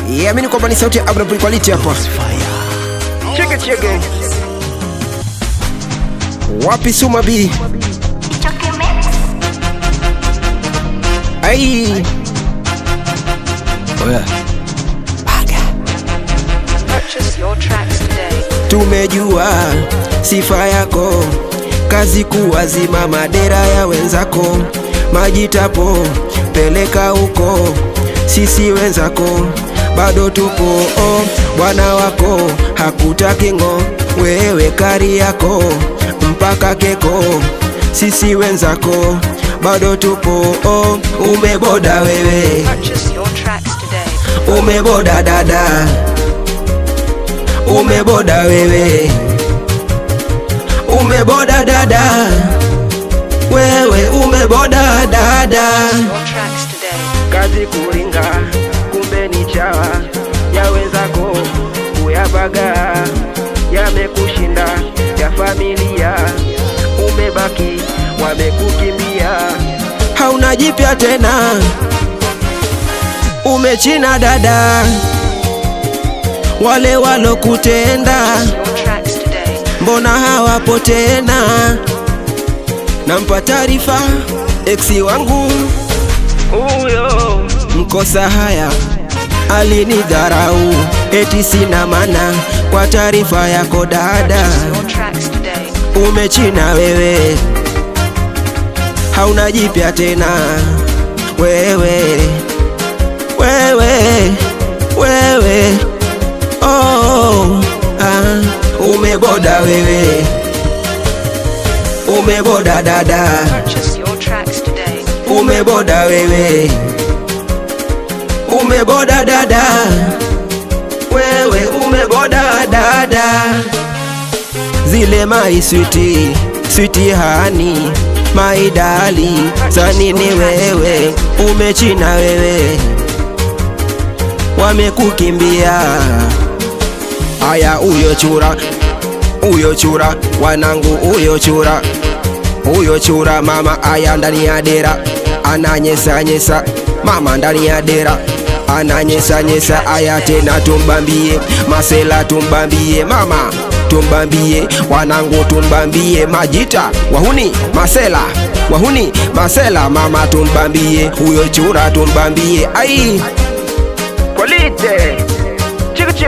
Yeah, mimi niko bani sauti ya Abra Quality hapa. Cheke. Wapi Suma B? Ai. Oya. Purchase your tracks today. Tumejua sifa yako, kazi kuwazima madera ya wenzako, majitapo peleka huko, sisi wenzako bado tupo. Bwana wako hakutaki ngo, wewe kari yako mpaka keko, sisi wenzako bado tupo. Umeboda wewe, Purchase your tracks today. umeboda dada, umeboda wewe, umeboda dada, wewe umeboda dada. Your tracks today. Kazi kuringa kumbe ni chawa ya wenzako kuyabaga, yamekushinda ya familia, umebaki wamekukimbia, hauna jipya tena, umechina dada, wale walokutenda Your tracks today. mbona hawapo tena? Nampa taarifa eksi wangu huyo, mkosa haya alinidharau, eti sina maana. Kwa taarifa yako dada, Your tracks today. umechina wewe, hauna jipya tena, wewe umeboda wewe, umeboda dada, Purchase your tracks today. umeboda wewe, umeboda dada, wewe umeboda dada. Zile my sweetie hani my dali za nini wewe, umechina wewe, wamekukimbia. Aya uyo chura wanangu, uyo chura mama, aya ndani ya dera ananyesa mama, ndani ya dera ananyesa. Aya tena tumbambie masela, tumbambie mama, tumbambie wanangu, tumbambie majita wahuni masela, wahuni masela mama, tumbambie huyo chura, tumbambie. Ai Quality cheke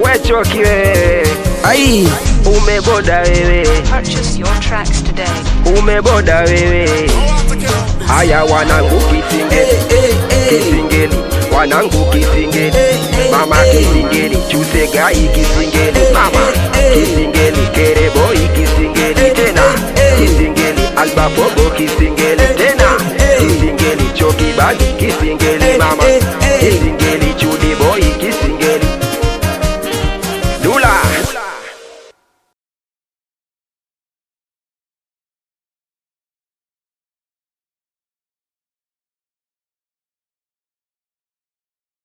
wecho kiwe. Ai umeboda wewe, Purchase your tracks today. umeboda wewe. Haya wanangu kisingeli, wanangu kisingeli, mama kisingeli, chusegai kisingeli, mama kisingeli, kereboy